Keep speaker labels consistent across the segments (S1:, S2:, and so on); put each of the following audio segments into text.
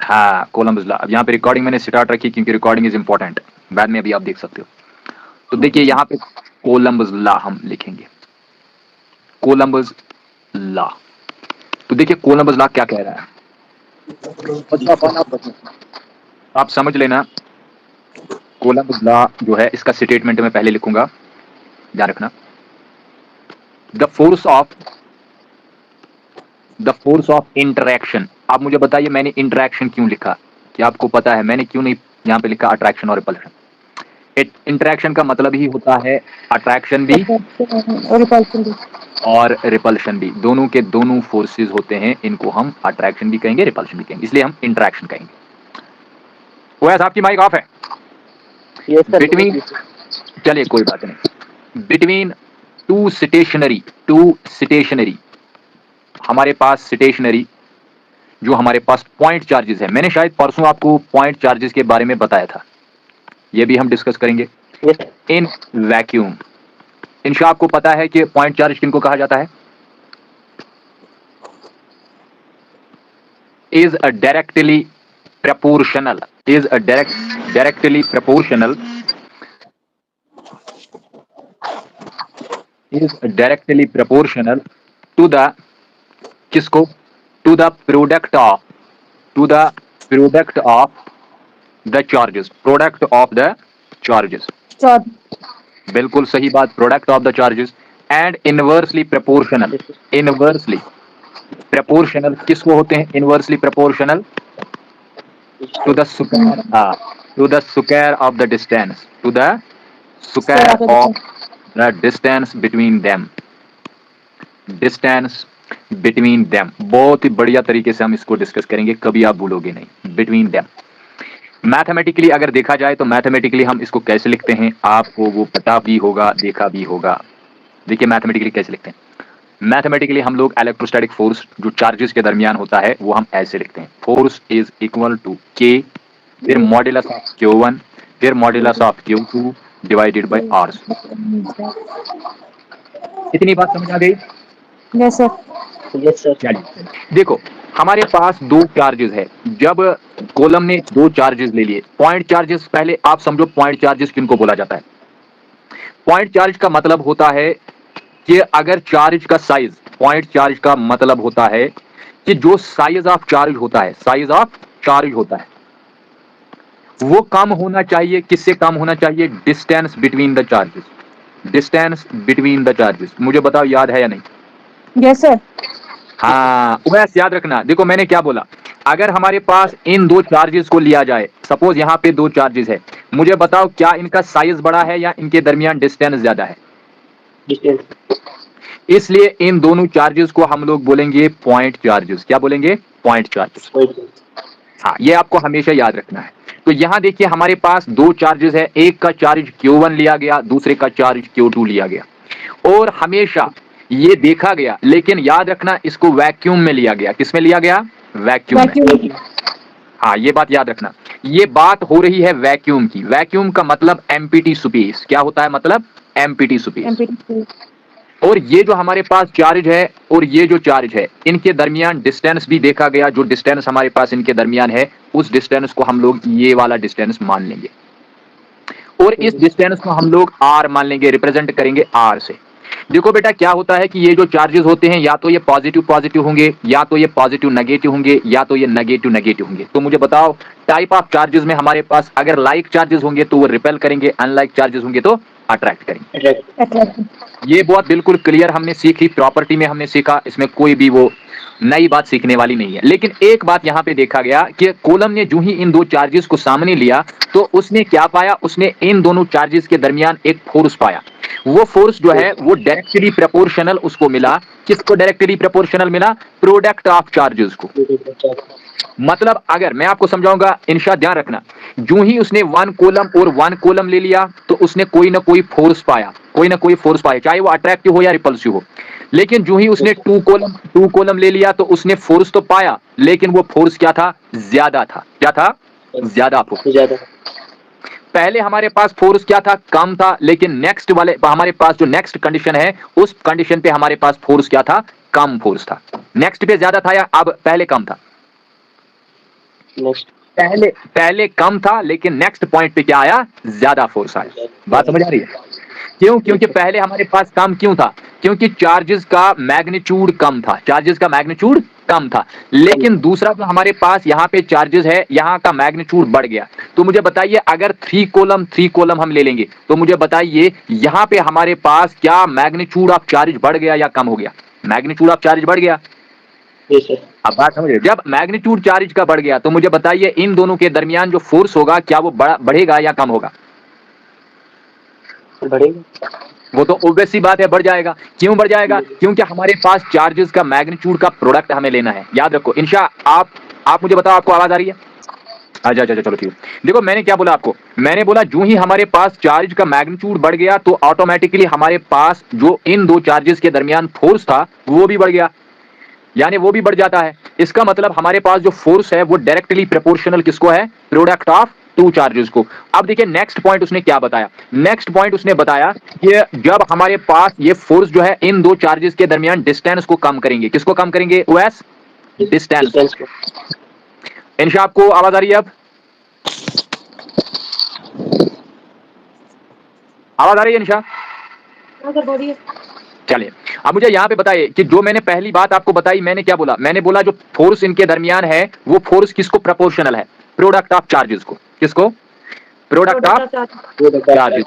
S1: हाँ, Columbus law. अब यहाँ पे रिकॉर्डिंग मैंने स्टार्ट रखी क्योंकि रिकॉर्डिंग इज इंपॉर्टेंट, बाद में अभी आप देख सकते हो। तो देखिए यहाँ पे कोलम्बस लॉ हम लिखेंगे, कोलम्बस लॉ। तो देखिए कोलम्बस लॉ क्या कह रहा है, आप समझ लेना। कोलम्बस लॉ जो है इसका स्टेटमेंट मैं पहले लिखूंगा, ध्यान रखना। The force of interaction. आप मुझे बताइए मैंने इंटरैक्शन क्यों लिखा, क्या आपको पता है मैंने क्यों नहीं यहाँ पे लिखा अट्रैक्शन और रिपल्शन? इंटरैक्शन का मतलब ही होता है अट्रैक्शन भी और रिपल्शन भी, दोनों के दोनों फोर्सेस होते हैं, इनको हम अट्रैक्शन भी कहेंगे रिपल्शन भी कहेंगे, इसलिए हम इंटरैक्शन कहेंगे। वैसे आपकी माइक ऑफ है? बिटवीन, चलिए कोई बात नहीं, बिटवीन टू स्टेशनरी, हमारे पास स्टेशनरी जो हमारे पास पॉइंट चार्जेस है, मैंने शायद परसों आपको पॉइंट चार्जेस के बारे में बताया था, ये भी हम डिस्कस करेंगे। इन वैक्यूम, इंशा आपको पता है कि पॉइंट चार्ज किनको कहा जाता है? is a directly proportional directly proportional to the किसको? to the product of the charges, बिल्कुल सही बात, product of the charges. And inversely proportional किसको होते हैं? Inversely proportional to the square of the distance, to the square of the distance between them, बहुत ही बढ़िया तरीके से हम इसको डिस्कस करेंगे, कभी आप भूलोगे नहीं। बिटवीन देम मैथमेटिकली अगर देखा जाए तो मैथमेटिकली हम इसको कैसे लिखते हैं, आपको वो पता भी होगा, देखा भी होगा। देखिए मैथमेटिकली कैसे लिखते हैं, मैथमेटिकली हम लोग इलेक्ट्रोस्टैटिक फोर्स जो चार्जेस के दरमियान होता है वो हम ऐसे लिखते हैं, फोर्स इज इक्वल टू के, फिर मॉड्यूलस ऑफ Q1, फिर modulus of Q2 divided by R। इतनी बात समझ आ गई?
S2: Yes sir.
S1: चलिए देखो, हमारे पास दो चार्जेस है, जब कॉलम ने दो चार्जेस ले लिए, पॉइंट चार्जेस, पहले आप समझो पॉइंट चार्जेस किनको बोला जाता है। पॉइंट चार्ज का मतलब होता है कि अगर चार्ज का साइज, पॉइंट चार्ज का मतलब होता है कि जो साइज ऑफ चार्ज होता है वो कम होना चाहिए, किससे कम होना चाहिए? Distance between the charges. मुझे बताओ याद है या नहीं?
S2: Yes sir.
S1: हाँ वैसे याद रखना, देखो मैंने क्या बोला, अगर हमारे पास इन दो चार्जेस को लिया जाए, सपोज यहाँ पे दो चार्जेस है, मुझे बताओ क्या इनका साइज बड़ा है या इनके दरमियान डिस्टेंस ज्यादा है? इसलिए इन दोनों चार्जेस को हम लोग बोलेंगे पॉइंट चार्जेस। क्या बोलेंगे? Point charges. हाँ ये आपको हमेशा याद रखना है। तो यहां देखिए हमारे पास दो चार्जेस है, एक का चार्ज Q1 लिया गया, दूसरे का चार्ज Q2 लिया गया, और हमेशा ये देखा गया, लेकिन याद रखना इसको वैक्यूम में लिया गया। किसमें लिया गया? वैक्यूम में। हाँ ये बात याद रखना, ये बात हो रही है वैक्यूम की। वैक्यूम का मतलब एम्प्टी स्पेस। क्या होता है मतलब? Empty space. और ये जो हमारे पास चार्ज है और ये जो चार्ज है, इनके दरमियान डिस्टेंस भी देखा गया, जो डिस्टेंस हमारे पास इनके दरमियान है, उस डिस्टेंस को हम लोग ये वाला डिस्टेंस मान लेंगे, और इस डिस्टेंस को हम लोग R मान लेंगे, रिप्रेजेंट करेंगे R से। देखो बेटा क्या होता है कि ये जो चार्जेस होते हैं, या तो ये पॉजिटिव पॉजिटिव होंगे, या तो ये पॉजिटिव नेगेटिव होंगे, या तो ये नेगेटिव नेगेटिव होंगे। तो मुझे बताओ टाइप ऑफ चार्जेस में हमारे पास अगर लाइक चार्जेस होंगे तो वो रिपेल करेंगे, अनलाइक चार्जेस होंगे तो अट्रैक्ट करेंगे। ये बहुत बिल्कुल क्लियर हमने सीखी, प्रॉपर्टी में हमने सीखा, इसमें कोई भी वो नई बात सीखने वाली नहीं है। लेकिन एक बात यहां पे देखा गया कि कॉलम ने जो ही इन दो चार्जेस को सामने लिया तो उसने क्या पाया? उसने इन दोनों चार्जेस के दरमियान एक फोर्स पाया। वो फोर्स जो है वो डायरेक्टली प्रोपोर्शनल उसको मिला। किसको डायरेक्टली प्रोपोर्शनल मिला? प्रोडक्ट ऑफ चार्जेस को। मतलब अगर मैं आपको समझाऊंगा, इंशा ध्यान रखना, जो ही उसने वन कॉलम ले लिया तो उसने कोई ना कोई फोर्स पाया, चाहे वो अट्रैक्टिव हो या रिपल्सिव हो। लेकिन जो ही उसने टू कॉलम ले लिया तो उसने फोर्स तो पाया, लेकिन वो फोर्स क्या था? ज्यादा था। क्या था? ज्यादा फोर्स। पहले हमारे पास फोर्स क्या था? कम था, लेकिन नेक्स्ट वाले हमारे पास जो नेक्स्ट कंडीशन है, उस कंडीशन पे हमारे पास फोर्स क्या था? कम फोर्स था। नेक्स्ट पे ज्यादा था या अब पहले कम था? पहले पहले कम था, लेकिन नेक्स्ट पॉइंट पे क्या आया, ज्यादा फोर्स आया। बात समझ आ रही है? क्यों? क्योंकि पहले हमारे पास कम क्यों था? क्योंकि चार्जेस का मैग्नीट्यूड कम था, चार्जेस का मैग्नीट्यूड कम था। लेकिन दूसरा जो हमारे पास यहाँ पे चार्जेस है, यहाँ का मैग्नीट्यूड बढ़ गया। तो मुझे बताइए, अगर 3 कॉलम हम ले लेंगे, तो मुझे बताइए यहाँ पे हमारे पास क्या मैग्नीट्यूड ऑफ चार्ज बढ़ गया या कम हो गया? मैग्नीट्यूड ऑफ चार्ज बढ़ गया। अब बात समझिए, जब मैग्नीट्यूड चार्ज का बढ़ गया, तो मुझे बताइए इन दोनों के दरमियान जो फोर्स होगा, क्या वो बढ़ेगा या कम होगा?
S2: बढ़ेगा।
S1: वो तो ऑब्वियस सी बात है, बढ़ जाएगा। क्यों बढ़ जाएगा? क्योंकि हमारे पास चार्जेस का मैग्नीट्यूड का प्रोडक्ट हमें लेना है। याद रखो इंशा, आप मुझे बताओ, आपको आवाज आ रही है? अच्छा अच्छा, चलो ठीक है। देखो मैंने क्या बोला आपको, मैंने बोला जो ही हमारे पास चार्ज का मैग्नीट्यूड बढ़ गया, तो ऑटोमेटिकली हमारे पास जो इन दो चार्जेस के दरमियान फोर्स था, वो भी बढ़ गया, यानी वो भी बढ़ जाता है। इसका मतलब हमारे पास जो फोर्स है वो डायरेक्टली प्रोपोर्शनल किसको है? प्रोडक्ट ऑफ टू चार्जेस को। अब देखिए नेक्स्ट पॉइंट उसने क्या बताया। नेक्स्ट पॉइंट उसने बताया कि जब हमारे पास ये फोर्स जो है इन दो चार्जेस के दरमियान डिस्टेंस को कम करेंगे। किसको कम करेंगे? ओएस, डिस्टेंस को। इंशा आपको आवाज आ रही है? अब आवाज आ रही है इंशा? चलिए, अब मुझे यहाँ पे बताइए कि जो मैंने पहली बात आपको बताई, मैंने क्या बोला? मैंने बोला जो फोर्स इनके दरमियान है, वो फोर्स किसको प्रोपोर्शनल है? प्रोडक्ट ऑफ चार्जेस को। किसको? Product of charges.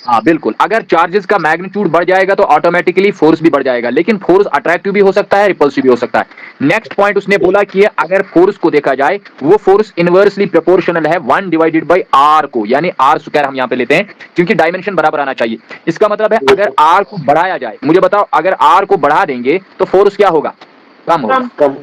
S1: हाँ बिल्कुल, अगर चार्जेस का मैग्नीट्यूड बढ़ जाएगा तो ऑटोमेटिकली फोर्स भी बढ़ जाएगा, लेकिन फोर्स अट्रैक्टिव भी हो सकता है, रिपल्सिव भी हो सकता है। नेक्स्ट पॉइंट उसने बोला कि अगर फोर्स को देखा जाए, वो फोर्स इनवर्सली प्रोपोर्शनल है 1 डिवाइडेड बाई आर को, यानी आर स्क्वायर हम यहाँ पे लेते हैं, क्योंकि डायमेंशन बराबर आना चाहिए। इसका मतलब है अगर आर को बढ़ाया जाए, मुझे बताओ अगर आर को बढ़ा देंगे तो फोर्स क्या होगा? कम होगा।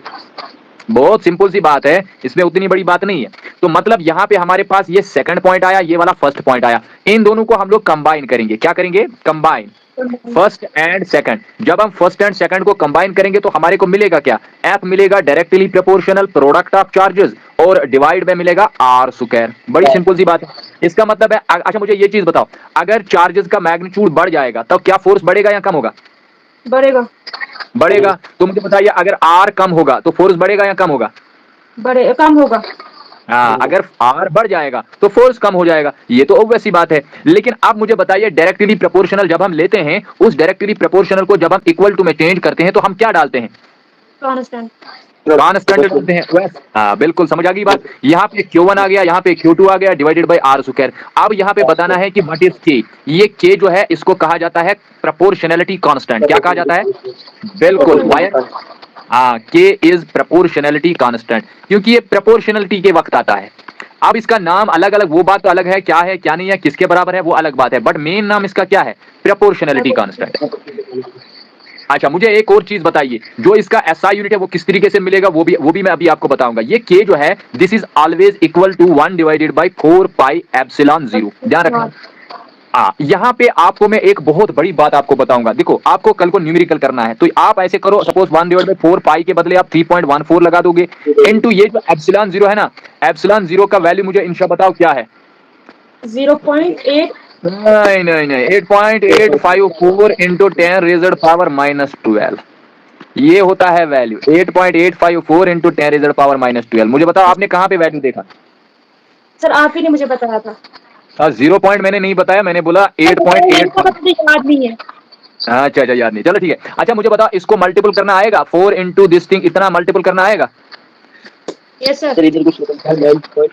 S1: बहुत सिंपल सी बात है, इसमें उतनी बड़ी बात नहीं है। तो मतलब यहाँ पे हमारे पास ये सेकंड पॉइंट आया, ये वाला फर्स्ट पॉइंट आया। इन दोनों को हम लोग कंबाइन करेंगे। क्या करेंगे? Combine, first and second. जब हम फर्स्ट एंड सेकंड को कंबाइन करेंगे तो हमारे को मिलेगा क्या? एफ मिलेगा, directly proportional product of charges, और डिवाइड में मिलेगा आर स्क्वायर। बड़ी सिंपल सी बात है। इसका मतलब है, अच्छा मुझे ये चीज बताओ, अगर चार्जेस का मैग्नीट्यूड बढ़ जाएगा तब क्या फोर्स बढ़ेगा या कम होगा?
S2: बढ़ेगा।
S1: बढ़ेगा। तो मुझे बताइए अगर आर कम होगा तो फोर्स बढ़ेगा या कम होगा?
S2: कम होगा।
S1: हाँ, अगर आर बढ़ जाएगा तो फोर्स कम हो जाएगा, ये तो ऑब्वियस सी बात है। लेकिन अब मुझे बताइए डायरेक्टली प्रोपोर्शनल जब हम लेते हैं, उस डायरेक्टली प्रोपोर्शनल को जब हम इक्वल टू में चेंज करते हैं तो हम क्या डालते हैं?
S2: कांस्टेंट।
S1: कांस्टेंट डालते हैं। हाँ बिल्कुल, समझ आ गई बात। यहाँ पे Q1 आ गया, यहाँ पे Q2 आ गया, डिवाइडेड बाय आर स्क्वायर। अब यहाँ पे बताना है कि व्हाट इज K। ये K जो है इसको कहा जाता है प्रोपोर्शनैलिटी कांस्टेंट। क्या कहा जाता है? बिल्कुल, वायर। हाँ, K इज प्रोपोर्शनैलिटी कांस्टेंट, क्योंकि ये प्रोपोर्शनैलिटी के वक्त आता है। अब इसका नाम अलग अलग, वो बात तो अलग है, क्या है क्या नहीं है, किसके बराबर है, वो अलग बात है, बट मेन नाम इसका क्या है? Proportionality constant. अच्छा मुझे एक और चीज बताइए, जो इसका एसआई यूनिट है वो किस तरीके से मिलेगा, वो भी मैं अभी आपको बताऊंगा। ये K जो है, this is always equal to 1 divided by 4 pi epsilon 0। ध्यान रखना। यहाँ पे आपको मैं एक बहुत बड़ी बात आपको बताऊंगा। देखो आपको कल को न्यूमेरिकल करना है, तो आप ऐसे करो, सपोज 1 डिवाइड बाय 4 पाई के बदले आप 3.14 लगा दोगे, इनटू ये जो एप्सिलॉन 0 है ना, एप्सिलॉन 0 का वैल्यू मुझे इंशा बताओ क्या है?
S2: 0.8।
S1: नहीं 8.854 इंटू 10 रेज़ड पावर -12, ये होता है वैल्यू। 8.854 into 10 रेज़ड power -12। मुझे बताओ आपने कहां पे वैल्यू देखा?
S2: सर आप ही ने मुझे बताया था।
S1: 0 पॉइंट मैंने नहीं बताया, मैंने बोला 8.8।
S2: याद नहीं है।
S1: अच्छा याद नहीं, चलो ठीक है। अच्छा मुझे बताओ इसको मल्टीपल करना आएगा? 4 इंटू दिस थिंग, इतना मल्टीपल करना आएगा?
S2: Yes sir.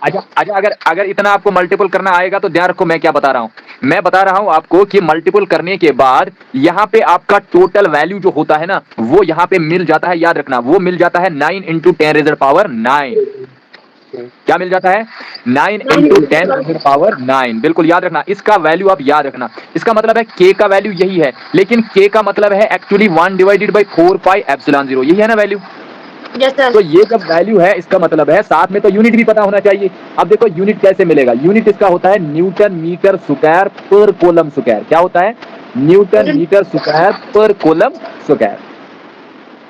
S1: अच्छा अगर इतना आपको मल्टीपल करना आएगा तो ध्यान रखो मैं क्या बता रहा हूं। मैं बता रहा हूं आपको कि मल्टीपल करने के बाद यहां पे आपका टोटल वैल्यू जो होता है ना, वो यहां पे मिल जाता है। याद रखना, वो मिल जाता है 9 इंटू 10 रेज़ड पावर 9। क्या मिल जाता है? 9 इंटू 10 रेज़ड पावर 9। बिल्कुल याद रखना, इसका वैल्यू आप याद रखना। इसका मतलब है K का वैल्यू यही है, लेकिन K का मतलब है actually 1 divided by 4 pi epsilon 0, यही है ना वैल्यू? तो ये जब वैल्यू है, इसका मतलब है साथ में तो यूनिट भी पता होना चाहिए। अब देखो यूनिट कैसे मिलेगा? यूनिट इसका होता है न्यूटन मीटर स्क्वायर पर कूलम स्क्वायर। क्या होता है? न्यूटन मीटर स्क्वायर पर कूलम स्क्वायर।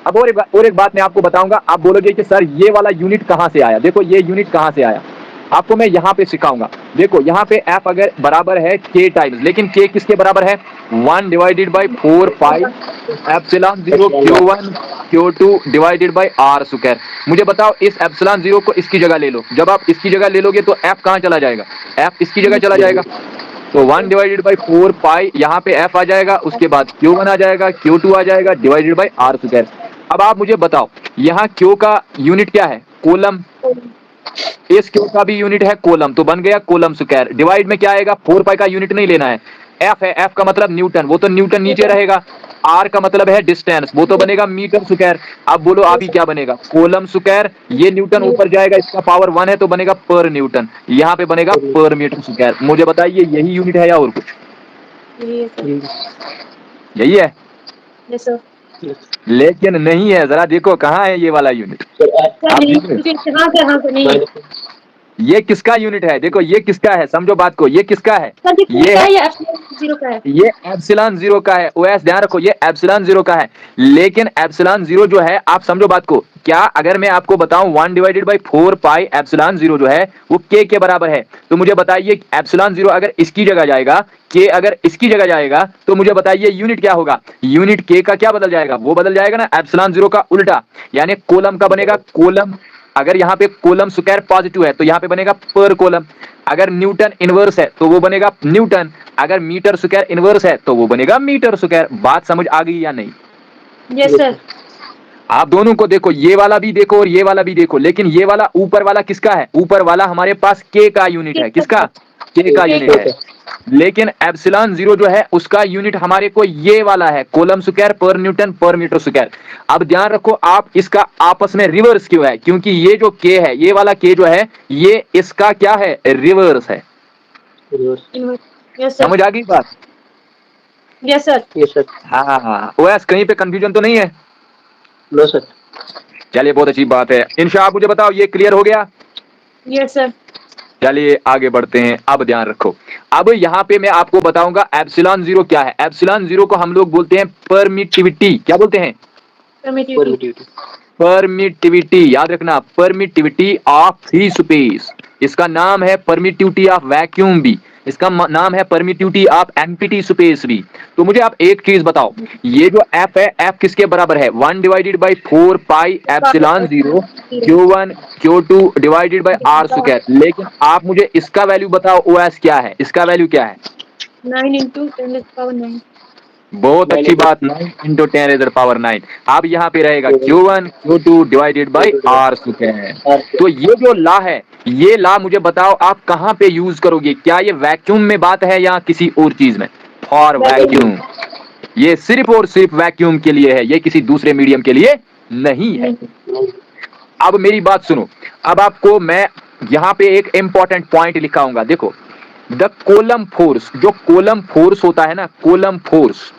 S1: अब और एक बात मैं आपको बताऊंगा। आप बोलोगे कि सर ये वाला यूनिट कहां से आया? देखो ये यूनिट कहां से आया? आपको मैं यहाँ पे सिखाऊंगा। देखो यहाँ पे F अगर बराबर है K टाइम्स, लेकिन K किसके बराबर है? 1 divided by 4 pi epsilon 0 Q1 Q2 divided by R square. मुझे बताओ इस एप्सिलॉन 0 को इसकी जगह ले लो। जब आप इसकी जगह ले लोगे तो F कहाँ चला जाएगा? F इसकी जगह चला जाएगा। तो 1 डिवाइडेड बाई 4 पाई, यहाँ पे F आ जाएगा, उसके बाद Q1 आ जाएगा, Q2 आ जाएगा, डिवाइडेड बाई R स्क्वायर। अब आप मुझे बताओ यहाँ Q का यूनिट क्या है? कोलम। इस Q का भी यूनिट है कोलम, तो बन गया कोलम स्क्वायर। डिवाइड में क्या आएगा? 4 पाई का यूनिट नहीं लेना है, F है, F का मतलब न्यूटन, वो तो न्यूटन नीचे रहेगा। R का मतलब है डिस्टेंस, वो तो बनेगा मीटर स्क्वायर। अब बोलो अभी क्या बनेगा? कोलम स्क्वायर, ये न्यूटन ऊपर जाएगा, इसका पावर 1 है तो बनेगा पर न्यूटन, यहाँ पे बनेगा पर मीटर स्क्वायर। मुझे बताइए यही यूनिट है या और कुछ? यही है,
S2: यस सर।
S1: लेकिन नहीं है। जरा देखो कहाँ है ये वाला यूनिट? आप
S2: नहीं है।
S1: ये किसका यूनिट है? देखो ये किसका है, समझो बात को, ये किसका है?
S2: सर
S1: ये है,
S2: ये एप्सिलॉन 0 का है।
S1: ये एप्सिलॉन 0 का है। ओएस ध्यान रखो, ये एप्सिलॉन 0 का है। लेकिन एप्सिलॉन 0 जो है, आप समझो बात को, क्या अगर मैं आपको बताऊं 1 डिवाइडेड बाई 4 पाई एप्सिलॉन 0 जो है वो K के बराबर है, तो मुझे बताइए एप्सिलॉन 0 अगर इसकी जगह जाएगा, K अगर इसकी जगह जाएगा, तो मुझे बताइए यूनिट क्या होगा? यूनिट K का क्या बदल जाएगा? वो बदल जाएगा ना एप्सिलॉन 0 का उल्टा, यानी कोलम का बनेगा कोलम। अगर यहाँ पे कोलम स्क्वायर पॉजिटिव है तो यहाँ पे बनेगा पर कोलम। अगर न्यूटन इनवर्स है तो वो बनेगा न्यूटन। अगर मीटर स्क्वायर इनवर्स है तो वो बनेगा मीटर स्क्वायर। बात समझ आ गई या नहीं?
S2: Yes sir.
S1: आप दोनों को देखो, ये वाला भी देखो और ये वाला भी देखो, लेकिन ये वाला ऊपर वाला किसका है? ऊपर वाला हमारे पास K का यूनिट है। किसका? K का यूनिट है। लेकिन एप्सिलॉन 0 जो है उसका यूनिट हमारे को ये वाला है, कोलम स्क्वायर पर न्यूटन पर मीटर स्क्वायर। अब ध्यान रखो आप इसका आपस में रिवर्स क्यों है? क्योंकि ये जो K है, ये वाला K जो है, ये इसका क्या है? रिवर्स है।
S2: Yes sir.
S1: समझ आ गई बात?
S2: Yes sir.
S3: Yes sir.
S1: हाँ, ओएस कहीं पे कंफ्यूजन तो नहीं है?
S3: No sir.
S1: चलिए बहुत अच्छी बात है। इंशा आप मुझे बताओ ये क्लियर हो गया?
S2: Yes sir.
S1: चलिए आगे बढ़ते हैं। अब ध्यान रखो, अब यहाँ पे मैं आपको बताऊंगा एप्सिलॉन 0 क्या है। एप्सिलॉन 0 को हम लोग बोलते हैं परमिटिविटी। क्या बोलते हैं? परमिटिविटी। याद रखना, परमिटिविटी ऑफ फ्री स्पेस। इसका नाम है परमिटिविटी ऑफ वैक्यूम भी, इसका नाम है परमिटिविटी ऑफ एम्प्टी स्पेस भी। तो मुझे आप एक चीज बताओ, ये जो F है, F किसके बराबर है? 1 divided by 4 pi epsilon 0 Q1 Q2 divided by R square. लेकिन आप मुझे इसका वैल्यू बताओ, OS क्या है? इसका वैल्यू क्या है?
S2: 9 into 10 to the power 9।
S1: बहुत अच्छी बात, 9 into 10 raised power 9। अब यहाँ पे रहेगा Q1 Q2 divided by R square. तो ये जो लॉ है, ये लॉ मुझे बताओ आप कहाँ पे यूज करोगे? क्या ये वैक्यूम में बात है या किसी और चीज में? For vacuum. ये सिर्फ और सिर्फ वैक्यूम के लिए है, ये किसी दूसरे मीडियम के लिए नहीं है। अब मेरी बात सुनो, अब आपको मैं यहाँ पे एक इंपॉर्टेंट पॉइंट लिखाऊंगा। देखो, द कोलम फोर्स, जो कोलम फोर्स होता है ना, कोलम फोर्स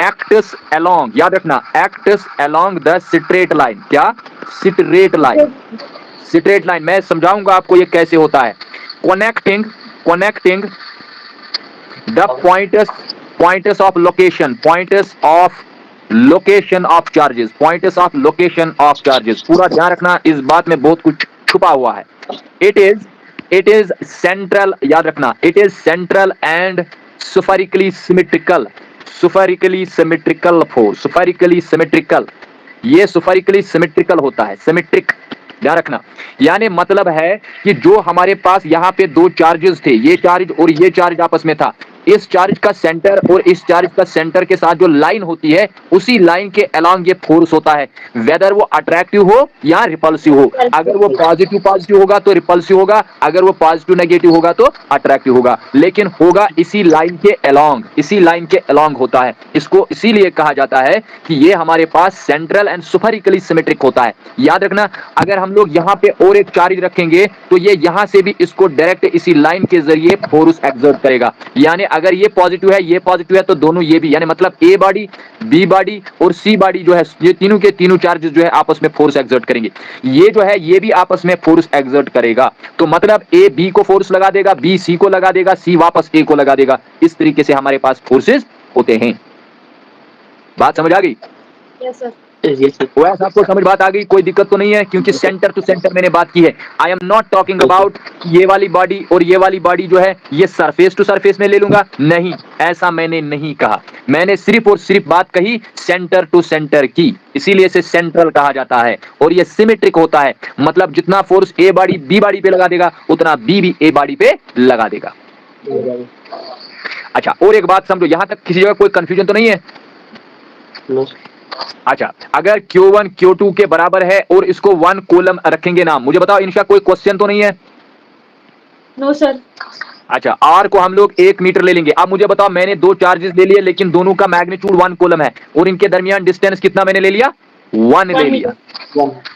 S1: एक्ट्स अलोंग, याद रखना, acts along the straight line. क्या? Straight line. स्ट्रेट लाइन मैं समझाऊंगा आपको ये कैसे होता है। Connecting the points of location, points of location of charges, points of location of charges. पूरा ध्यान रखना, इस बात में बहुत कुछ छुपा हुआ है। इट इज सेंट्रल, याद रखना, it is central and spherically symmetrical. Spherically symmetrical force, spherically symmetrical, ये स्फेरिकली सिमेट्रिकल होता है, सिमेट्रिक, ध्यान रखना। यानी मतलब है कि जो हमारे पास यहाँ पे दो चार्जेस थे, ये चार्ज और ये चार्ज आपस में था, इस चार्ज का सेंटर और इस चार्ज का सेंटर के साथ जो लाइन होती है, उसी लाइन के अलोंग ये फोर्स होता है, वेदर वो अट्रैक्टिव हो या रिपल्सिव हो। अगर वो पॉजिटिव होगा तो रिपल्सिव होगा, अगर वो पॉजिटिव नेगेटिव होगा तो अट्रैक्टिव होगा, लेकिन होगा इसी लाइन के अलोंग, इसी लाइन के अलोंग होता है। इसको इसीलिए कहा जाता है कि ये हमारे पास सेंट्रल एंड स्फेरिकली सिमेट्रिक होता है। याद रखना, अगर हम लोग यहाँ पे और एक चार्ज रखेंगे तो ये यहाँ से भी इसको डायरेक्ट इसी लाइन के जरिए फोर्स एक्सर्ट करेगा। यानी अगर ये पॉजिटिव है, ये पॉजिटिव है, तो दोनों ये भी, यानी मतलब ए बॉडी, बी बॉडी और सी बॉडी जो है, ये तीनों के तीनों चार्जेस जो है आपस में फोर्स एक्सर्ट करेंगे। ये जो है ये भी आपस में फोर्स एक्सर्ट करेगा। तो मतलब ए बी को फोर्स लगा देगा, बी सी को लगा देगा, सी वापस ए को लगा देगा। इस तरीके से हमारे पास फोर्सेस होते हैं। बात समझ आ गई?
S2: Yes sir.
S1: OS आपको समझ बात आ गई, कोई दिक्कत तो नहीं है, क्योंकि सेंटर टू सेंटर मैंने बात की है। I am not talking about ये वाली बॉडी और ये वाली बॉडी जो है ये सरफेस टू सरफेस में ले लूंगा, नहीं, ऐसा मैंने नहीं कहा। मैंने सिर्फ और सिर्फ बात कही सेंटर टू सेंटर की, इसीलिए इसे सेंट्रल कहा जाता है। और ये सिमेट्रिक होता है, मतलब जितना force A body B body पे लगा देगा उतना बी भी ए बॉडी पे लगा देगा। अच्छा, और एक बात समझो, यहां तक किसी जगह कोई कंफ्यूजन तो नहीं है? अच्छा, अगर Q1 Q2 के बराबर है और इसको 1 कॉलम रखेंगे ना, मुझे बताओ इनका कोई क्वेश्चन तो नहीं है?
S2: No sir.
S1: अच्छा, R को हम लोग 1 मीटर ले लेंगे। अब मुझे बताओ, मैंने दो चार्जेस ले लिए लेकिन दोनों का मैग्नीट्यूड 1 कॉलम है और इनके दरमियान डिस्टेंस कितना मैंने ले लिया? 1 ले लिया।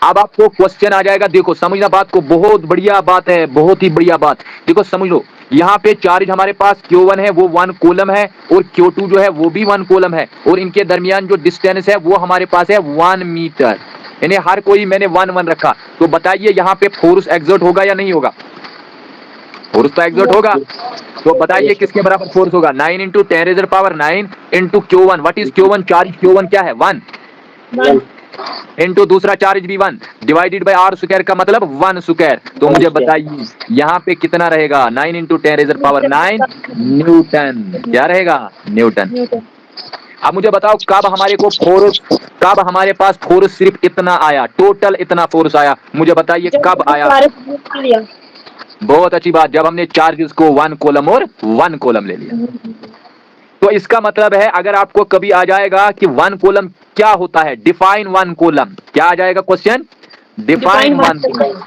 S1: अब आपको क्वेश्चन आ जाएगा, देखो समझना बात को, बहुत बढ़िया बात है, बहुत ही बढ़िया बात। देखो समझ लो, यहाँ पे चार्ज हमारे पास Q1 है वो 1 कॉलम है और Q2 जो है वो भी 1 कॉलम है और इनके दरमियान जो डिस्टेंस है वो हमारे पास है 1 मीटर। यानी हर कोई मैंने 1 1 रखा। तो बताइए यहाँ पे फोर्स एक्सर्ट होगा या नहीं होगा? फोर्स तो एक्सर्ट होगा। तो बताइए किसके बराबर फोर्स होगा? 9 × 10⁻⁹ into Q1। What is Q1? Charge Q1 क्या है? 1 इंटू दूसरा चार्ज भी 1 डिवाइडेड बाय R स्क्वायर का मतलब 1 स्क्वायर। तो मुझे बताइए यहाँ पे कितना रहेगा? 9 × 10⁻⁹ न्यूटन। क्या रहेगा? न्यूटन। अब मुझे बताओ कब हमारे को फोर्स, कब हमारे पास फोर्स सिर्फ इतना आया, टोटल इतना फोर्स आया? मुझे बताइए कब आया? बहुत अच्छी बात, जब हमने चार्जेस को 1 कॉलम और 1 कॉलम ले लिया। तो इसका मतलब है अगर आपको कभी आ जाएगा कि 1 कॉलम क्या होता है, डिफाइन 1 कॉलम, क्या आ जाएगा क्वेश्चन? Define 1 column.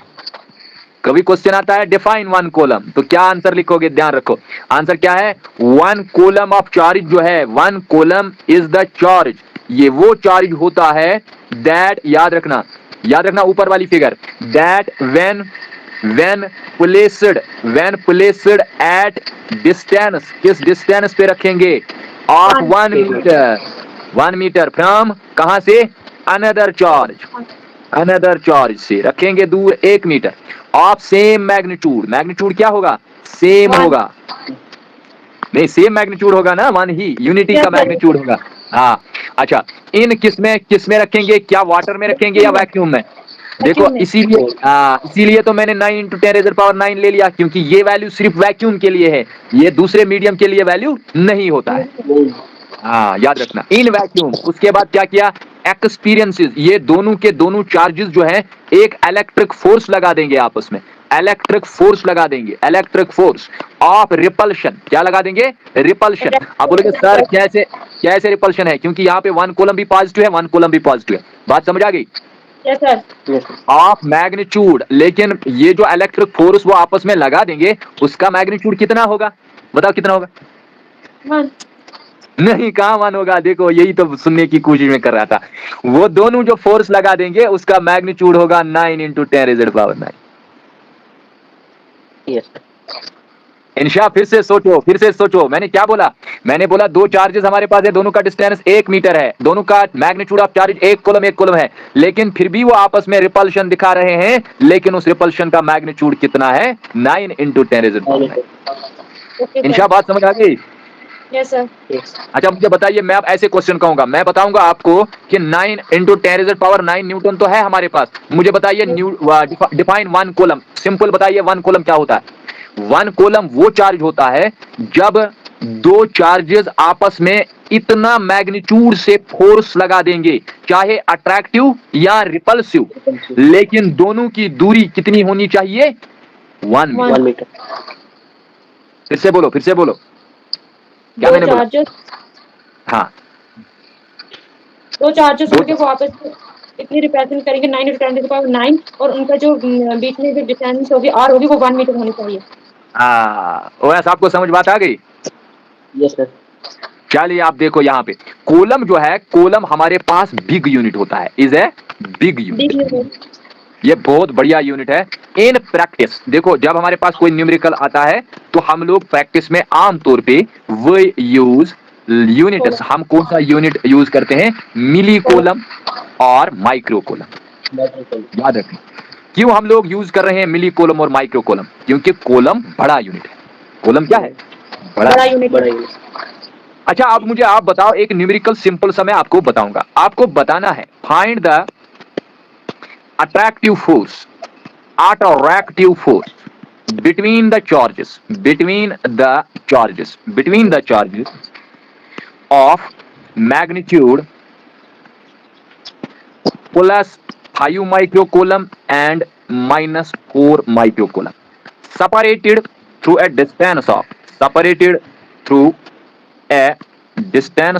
S1: कभी क्वेश्चन आता है डिफाइन 1 कॉलम, तो क्या आंसर लिखोगे? ध्यान रखो, आंसर क्या है? 1 कॉलम ऑफ चार्ज जो है, 1 कॉलम इज द चार्ज। ये वो चार्ज होता है दैट, याद रखना, याद रखना ऊपर वाली figure, that when placed at distance, किस डिस्टेंस पे रखेंगे? ऑफ 1 मीटर, 1 मीटर फ्रॉम, कहां से? अनदर चार्ज, अनदर चार्ज से रखेंगे दूर 1 मीटर। ऑफ सेम मैग्नीट्यूड, मैग्नीट्यूड क्या होगा? सेम होगा, नहीं सेम मैग्नीट्यूड होगा ना, 1 ही, यूनिटी का मैग्नीट्यूड होगा। हाँ, अच्छा, इन किस में रखेंगे? क्या वाटर में रखेंगे या वैक्यूम में? देखो इसीलिए तो मैंने 9 × 10⁻⁹ ले लिया, क्योंकि ये वैल्यू सिर्फ वैक्यूम के लिए है, ये दूसरे मीडियम के लिए वैल्यू नहीं होता है। हाँ, याद रखना, इन वैक्यूम। उसके बाद क्या किया? एक्सपीरियंसेस, ये दोनों के दोनों चार्जेस जो है एक इलेक्ट्रिक फोर्स लगा देंगे आपस में, इलेक्ट्रिक फोर्स लगा देंगे, इलेक्ट्रिक फोर्स ऑफ रिपल्शन। क्या लगा देंगे? रिपल्शन। आप बोलोगे सर कैसे रिपल्शन है? क्योंकि यहाँ पे 1 कॉलम भी पॉजिटिव है, 1 कॉलम भी पॉजिटिव है। बात समझ आ गई? ऑफ मैग्नीट्यूड, लेकिन ये जो इलेक्ट्रिक फोर्स वो आपस में लगा देंगे उसका मैग्नीट्यूड कितना होगा? बताओ कितना होगा?
S2: 1
S1: नहीं, कहां 1 होगा? देखो यही तो सुनने की कोशिश में कर रहा था। वो दोनों जो फोर्स लगा देंगे उसका मैग्नीट्यूड होगा 9 × 10⁻⁹। इंशा फिर से सोचो, मैंने क्या बोला? मैंने बोला दो चार्जेस हमारे पास है, दोनों का डिस्टेंस 1 मीटर है, दोनों का मैग्नीट्यूड ऑफ चार्ज 1 कॉलम है, लेकिन फिर भी वो आपस में रिपल्शन दिखा रहे हैं, लेकिन उस रिपल्शन का मैग्नीट्यूड कितना है? 9 × 10⁻⁹। इंशा बात समझ आ गई?
S2: Yes sir.
S1: अच्छा, मुझे बताइए, मैं अब ऐसे क्वेश्चन कहूंगा, मैं बताऊंगा आपको कि 9 × 10⁻⁹ न्यूटन तो है हमारे पास। मुझे बताइए डिफाइन 1 कॉलम, सिंपल बताइए 1 कॉलम क्या होता है? 1 कॉलम वो चार्ज होता है जब दो चार्जेस आपस में इतना मैग्नीट्यूड से फोर्स लगा देंगे, चाहे अट्रैक्टिव या रिपल्सिव, लेकिन दोनों की दूरी कितनी होनी चाहिए? 1 मीटर। फिर से बोलो क्या मैंने बोला? हाँ,
S2: दो चार्जेस होंगे वो आपस में इतनी रिप्रेजेंट करेंगे 9 × 10⁻⁹, और उनका जो बीच में जो डिस्टेंस होगी r होगी वो 1 मीटर होनी चाहिए।
S1: ओएस आपको समझ बात आ गई?
S3: Yes sir.
S1: चलिए आप देखो यहाँ पे कॉलम जो है, कॉलम हमारे पास बिग यूनिट होता है, इज ए बिग यूनिट। ये बहुत बढ़िया यूनिट है। इन प्रैक्टिस देखो, जब हमारे पास कोई न्यूमेरिकल आता है तो हम लोग प्रैक्टिस में आमतौर पे वो यूज यूनिट्स, हम कौन सा यूनिट यूज करते हैं? मिली कॉलम और माइक्रो कॉलम। याद रखें, क्यों हम लोग यूज कर रहे हैं मिली कॉलम और माइक्रो कॉलम? क्योंकि कॉलम बड़ा यूनिट है। कॉलम क्या है? बड़ा यूनिट। अच्छा आप मुझे आप बताओ, एक न्यूमेरिकल सिंपल सा मैं आपको बताऊंगा, आपको बताना है find the attractive force, attractive force between the charges, of magnitude plus 5 microcoulomb and minus 4 microcoulomb separated through a distance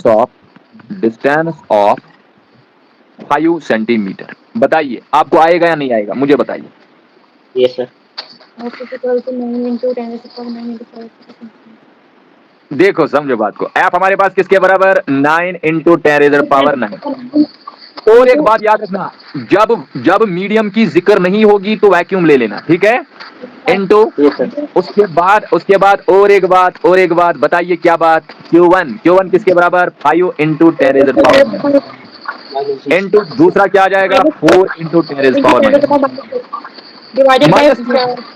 S1: of distance of 5 centimetre. बताइए आपको आएगा या नहीं आएगा, मुझे बताइए।
S3: Yes sir.
S1: देखो समझो बात को, एफ हमारे पास किसके बराबर 9 इंटू 10⁻⁹ और एक बात याद रखना, जब मीडियम की जिक्र नहीं होगी तो वैक्यूम ले लेना, ठीक है, इंटू
S3: यस सर।
S1: उसके बाद और एक बात बताइए क्या बात, Q1 किसके बराबर 5 इंटू 10⁻⁻, इंटू दूसरा क्या आ जाएगा 4 इंटू 10⁻⁻।
S2: डिवाइडेड बाय